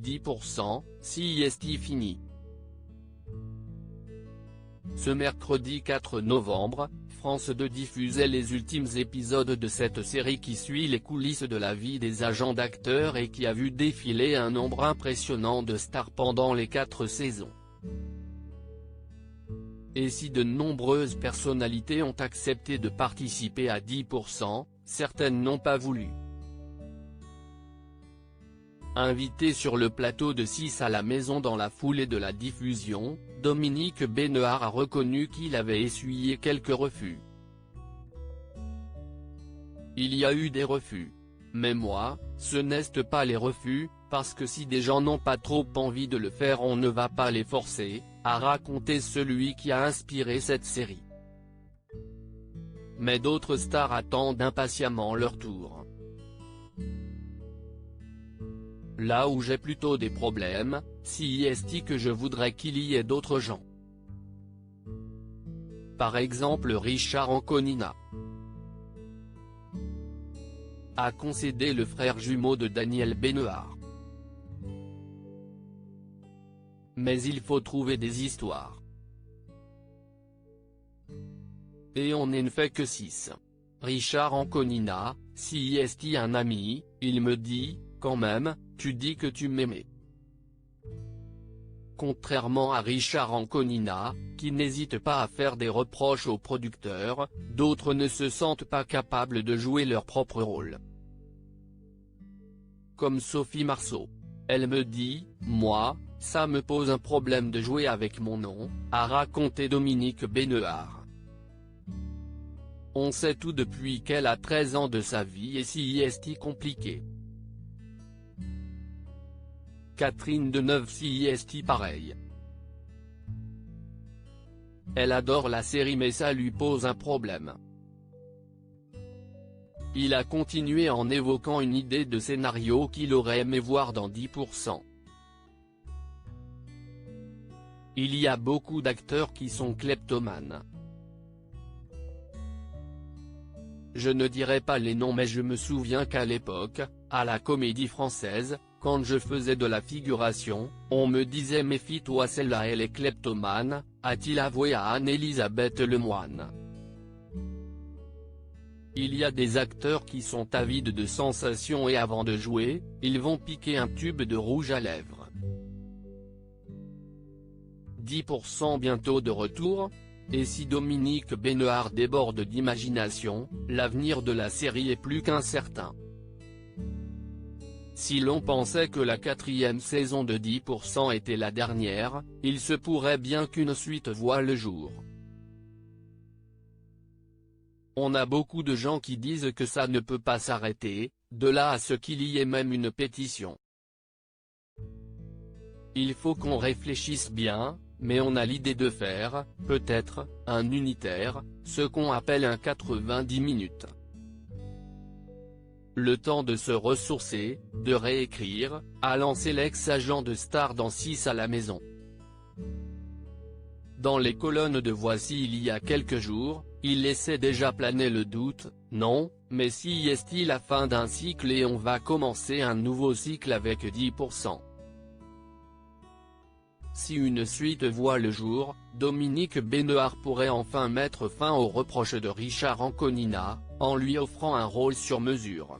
10%, CIST fini. Ce mercredi 4 novembre, France 2 diffusait les ultimes épisodes de cette série qui suit les coulisses de la vie des agents d'acteurs et qui a vu défiler un nombre impressionnant de stars pendant les 4 saisons. Et si de nombreuses personnalités ont accepté de participer à 10%, certaines n'ont pas voulu. Invité sur le plateau de 6 à la maison dans la foulée de la diffusion, Dominique Besnehard a reconnu qu'il avait essuyé quelques refus. Il y a eu des refus. Mais moi, ce n'est pas les refus, parce que si des gens n'ont pas trop envie de le faire on ne va pas les forcer, a raconté celui qui a inspiré cette série. Mais d'autres stars attendent impatiemment leur tour. Là où j'ai plutôt des problèmes, CIST que je voudrais qu'il y ait d'autres gens. Par exemple Richard Anconina. A concédé le frère jumeau de Daniel Besnehard. Mais il faut trouver des histoires. Et on ne fait que 6. Richard Anconina, CIST un ami, il me dit, quand même, tu dis que tu m'aimais. Contrairement à Richard Anconina, qui n'hésite pas à faire des reproches aux producteurs, d'autres ne se sentent pas capables de jouer leur propre rôle. Comme Sophie Marceau. Elle me dit, moi, ça me pose un problème de jouer avec mon nom, a raconté Dominique Besnehard. On sait tout depuis qu'elle a 13 ans de sa vie et CIST compliqué. Catherine Deneuve CIST pareil. Elle adore la série mais ça lui pose un problème. Il a continué en évoquant une idée de scénario qu'il aurait aimé voir dans 10%. Il y a beaucoup d'acteurs qui sont kleptomanes. Je ne dirai pas les noms mais je me souviens qu'à l'époque, à la Comédie Française, quand je faisais de la figuration, on me disait méfie-toi celle-là elle est kleptomane, a-t-il avoué à Anne-Elisabeth Lemoine. Il y a des acteurs qui sont avides de sensations et avant de jouer, ils vont piquer un tube de rouge à lèvres. 10% bientôt de retour. Et si Dominique Besnehard déborde d'imagination, l'avenir de la série est plus qu'incertain. Si l'on pensait que la 4e saison de 10% était la dernière, il se pourrait bien qu'une suite voie le jour. On a beaucoup de gens qui disent que ça ne peut pas s'arrêter, de là à ce qu'il y ait même une pétition. Il faut qu'on réfléchisse bien. Mais on a l'idée de faire, peut-être, un unitaire, ce qu'on appelle un 90 minutes. Le temps de se ressourcer, de réécrire, a lancé l'ex-agent de Star dans 6 à la maison. Dans les colonnes de Voici il y a quelques jours, il laissait déjà planer le doute, non, mais si est-il la fin d'un cycle et on va commencer un nouveau cycle avec 10%. Si une suite voit le jour, Dominique Besnehard pourrait enfin mettre fin aux reproches de Richard Anconina, en lui offrant un rôle sur mesure.